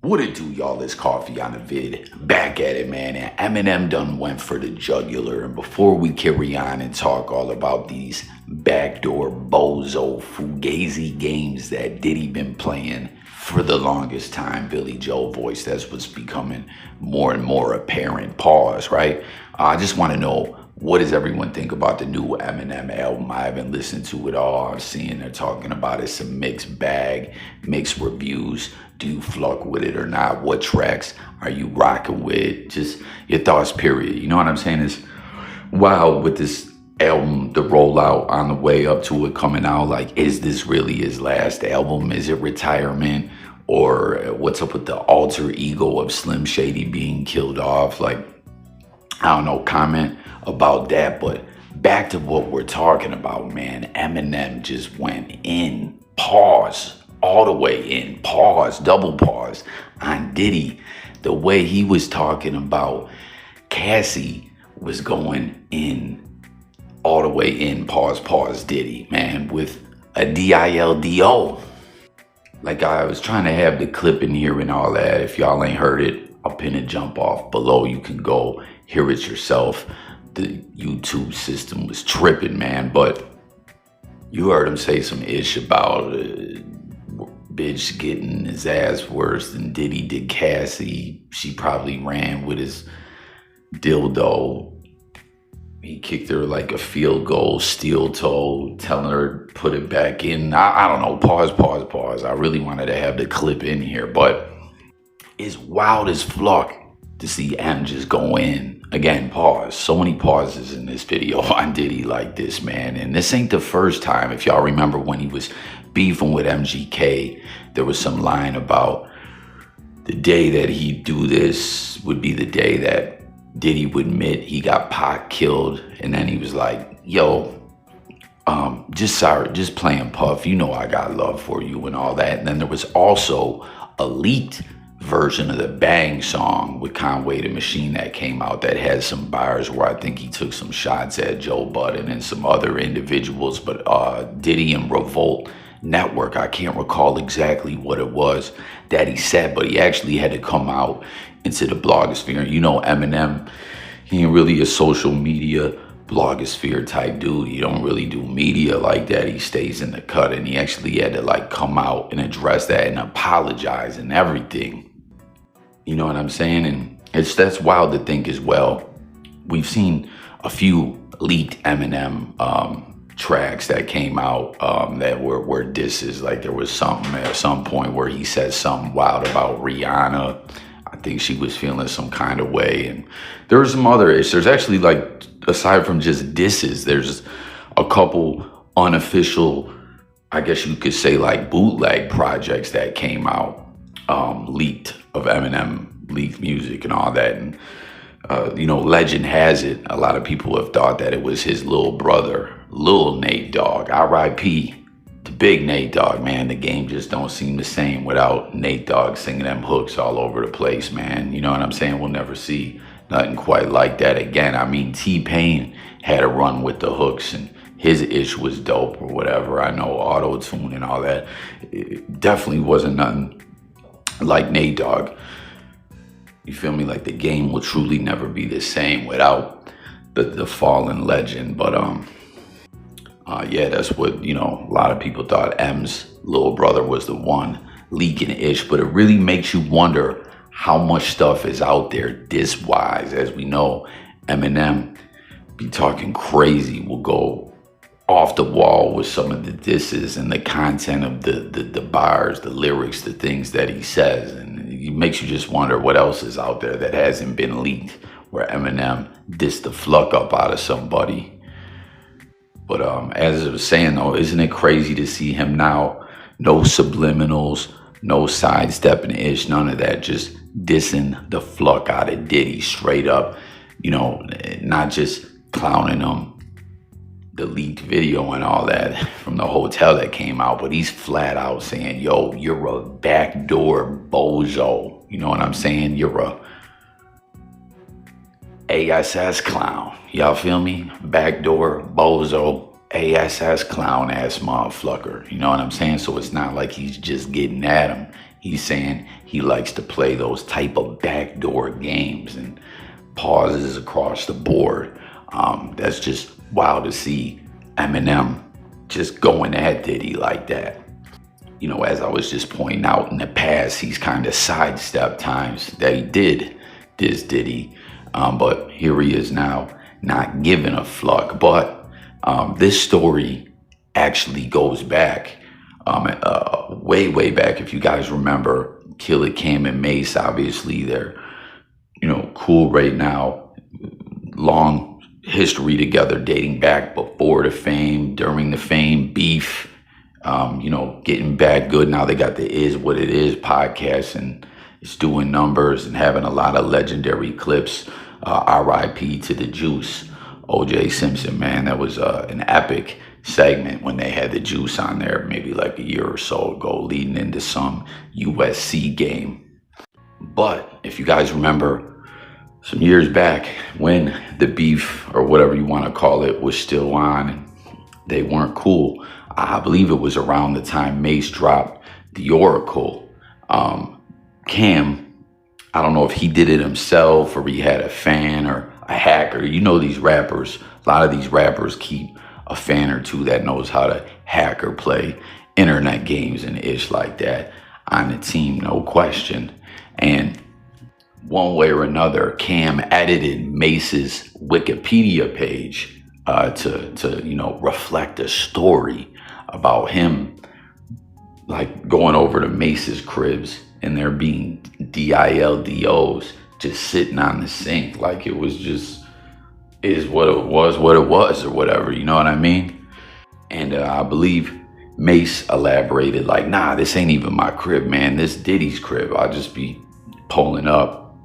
What it do, y'all? It's Coffee on the vid. Back at it, man. And Eminem done went for the jugular. And before we carry on and talk all about these backdoor bozo fugazi games that Diddy been playing for the longest time, Billy Joe voice, that's what's becoming more and more apparent. Pause, right? I just want to know, what does everyone think about the new Eminem album? I haven't listened to it all. I'm seeing they're talking about it's a mixed bag, mixed reviews. Do you fuck with it or not? What tracks are you rocking with? Just your thoughts, period. You know what I'm saying? It's wild with this album, the rollout on the way up to it coming out. Like, is this really his last album? Is it retirement? Or what's up with the alter ego of Slim Shady being killed off? Like, I don't know, comment about that. But back to what we're talking about, man. Eminem just went in, pause, all the way in, pause, double pause on Diddy. The way he was talking about Cassie was going in, all the way in, pause, Diddy, man, with a DILDO. Like, I was trying to have the clip in here and all that. If y'all ain't heard it, I'll pin a jump off below. You can go hear it yourself. The YouTube system was tripping, man. But you heard him say some ish about bitch getting his ass worse than Diddy did Cassie. She probably ran with his dildo. He kicked her like a field goal, steel toe, telling her to put it back in. I don't know, pause. I really wanted to have the clip in here, but it's wild as fuck to see M just go in. Again, pause. So many pauses in this video on Diddy like this, man. And this ain't the first time. If y'all remember when he was beefing with MGK, there was some line about the day that he'd do this would be the day that Diddy would admit he got Pac killed. And then he was like, yo, just playing Puff. You know I got love for you and all that. And then there was also a leaked version of the Bang song with Conway the Machine that came out that had some bars where I think he took some shots at Joe Budden and some other individuals. But Diddy and Revolt Network, I can't recall exactly what it was that he said, but he actually had to come out into the blogosphere. You know, Eminem, he ain't really a social media blogosphere type dude. He don't really do media like that. He stays in the cut, and he actually had to like come out and address that and apologize and everything. You know what I'm saying? And that's wild to think as well. We've seen a few leaked Eminem tracks that came out that were disses. Like, there was something at some point where he said something wild about Rihanna. I think she was feeling some kind of way. And there were some other issues. There's actually, like, aside from just disses, there's a couple unofficial, I guess you could say, like, bootleg projects that came out, leaked, of Eminem, leaked music and all that. And you know, legend has it, a lot of people have thought that it was his little brother, Lil Nate Dogg. R.I.P. to Big Nate Dogg, man. The game just don't seem the same without Nate Dogg singing them hooks all over the place, man. You know what I'm saying? We'll never see nothing quite like that again. I mean, T-Pain had a run with the hooks, and his ish was dope or whatever. I know auto-tune and all that. It definitely wasn't nothing like Nate Dogg. You feel me? Like, the game will truly never be the same without the fallen legend. But yeah, that's what, you know, a lot of people thought M's little brother was the one leaking ish. But it really makes you wonder how much stuff is out there diss-wise. As we know, Eminem be talking crazy, will go off the wall with some of the disses and the content of the bars, the lyrics, the things that he says. And it makes you just wonder what else is out there that hasn't been leaked, where Eminem dissed the fuck up out of somebody. But as I was saying, though, isn't it crazy to see him now? No subliminals, no sidestepping ish, none of that. Just dissing the fuck out of Diddy straight up. You know, not just clowning him, the leaked video and all that from the hotel that came out, but he's flat out saying, yo, you're a backdoor bozo. You know what I'm saying? You're a ASS clown. Y'all feel me? Backdoor bozo, ASS clown ass motherfucker. You know what I'm saying? So it's not like he's just getting at him. He's saying he likes to play those type of backdoor games and pauses across the board. That's just wild to see Eminem just going at Diddy like that. You know, as I was just pointing out in the past, he's kind of sidestepped times that he did diss Diddy. But here he is now, not giving a fuck. But this story actually goes back way back. If you guys remember, Killer Cam and Mase, obviously they're, you know, cool right now. Long history together dating back before the fame, during the fame, beef, you know, getting back good. Now they got the Is What It Is podcast and it's doing numbers and having a lot of legendary clips. RIP to the Juice, OJ Simpson, man. That was an epic segment when they had the Juice on there maybe like a year or so ago, leading into some USC game. But if you guys remember some years back when the beef or whatever you want to call it was still on and they weren't cool, I believe it was around the time Mase dropped The Oracle. Cam, I don't know if he did it himself or he had a fan or a hacker. You know, these rappers, a lot of these rappers keep a fan or two that knows how to hack or play internet games and ish like that on the team, no question. And one way or another, Cam edited Mace's Wikipedia page to you know, reflect a story about him, like going over to Mace's cribs and there being DILDOs just sitting on the sink. Like it was just, is what it was or whatever, you know what I mean? And I believe Mase elaborated like, nah, this ain't even my crib, man. This Diddy's crib. I'll just be pulling up,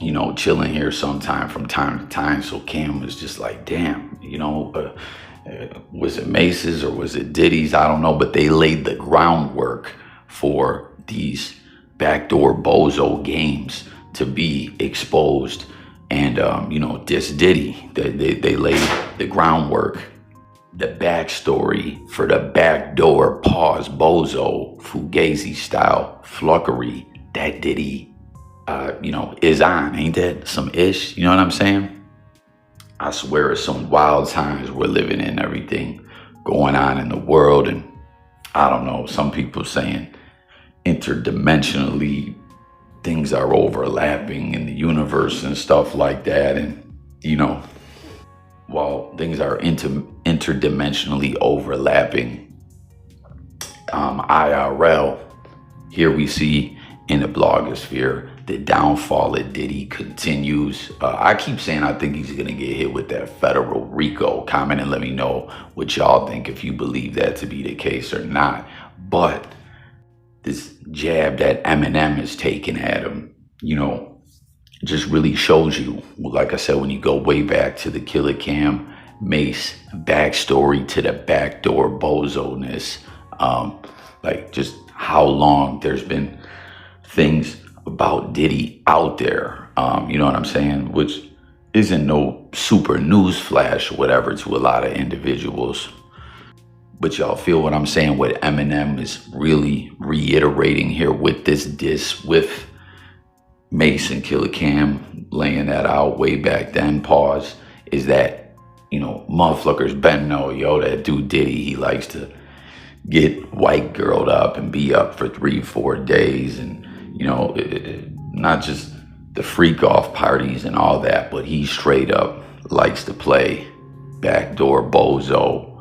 you know, chilling here sometime from time to time. So Cam was just like, damn, you know, was it Mace's or was it Diddy's? I don't know, but they laid the groundwork for these backdoor Bozo games to be exposed and, you know, diss Diddy. They laid the groundwork, the backstory for the backdoor pause Bozo Fugazi style fluckery that Diddy, you know, is on. Ain't that some ish? You know what I'm saying? I swear it's some wild times we're living in, everything going on in the world. And I don't know, some people saying interdimensionally things are overlapping in the universe and stuff like that. And, you know, while things are interdimensionally overlapping, IRL, here we see in the blogosphere, the downfall of Diddy continues. I keep saying I think he's gonna get hit with that federal RICO. Comment and let me know what y'all think, if you believe that to be the case or not. But this jab that Eminem is taking at him, you know, just really shows you, like I said, when you go way back to the Killer Cam Mase backstory to the backdoor Bozo-ness, like just how long there's been things about Diddy out there, you know what I'm saying, which isn't no super news flash or whatever to a lot of individuals. But y'all feel what I'm saying? What Eminem is really reiterating here with this diss with Mase and Killer Cam, laying that out way back then, pause, is that, you know, motherfuckers better know, yo, that dude Diddy, he likes to get white girled up and be up for 3-4 days. And, you know, not just the freak off parties and all that, but he straight up likes to play backdoor Bozo,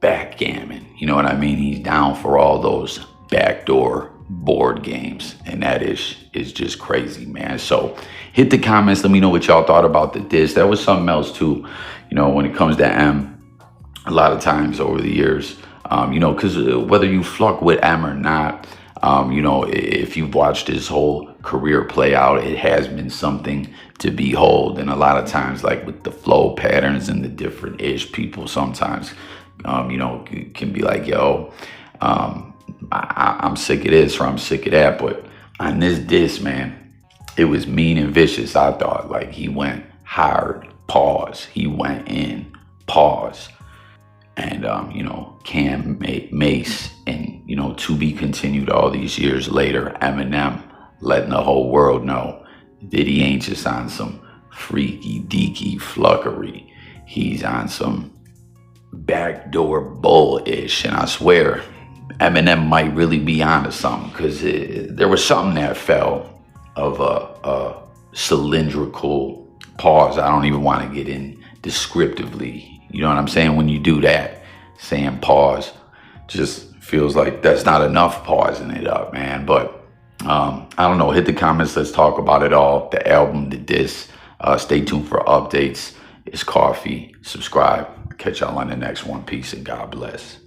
backgammon. You know what I mean? He's down for all those backdoor board games, and that is just crazy, man. So hit the comments, let me know what y'all thought about the diss. That was something else too, you know, when it comes to M, a lot of times over the years, you know, because whether you fuck with M or not, you know, if you've watched his whole career play out, it has been something to behold. And a lot of times, like with the flow patterns and the different ish, people sometimes, you know, can be like, yo, I'm sick of this or I'm sick of that. But on this diss, man, it was mean and vicious. I thought, like, he went hard, pause. He went in, pause. and Mase, and to be continued all these years later. Eminem letting the whole world know Diddy ain't just on some freaky deaky fluckery. He's on some backdoor bullish, and I swear Eminem might really be onto something, because there was something that fell of a cylindrical pause. I don't even want to get in descriptively. You know what I'm saying? When you do that, saying pause just feels like that's not enough pausing it up, man. But I don't know. Hit the comments. Let's talk about it all. The album, the disc. Stay tuned for updates. It's coffee. Subscribe. Catch y'all on the next one. Peace and God bless.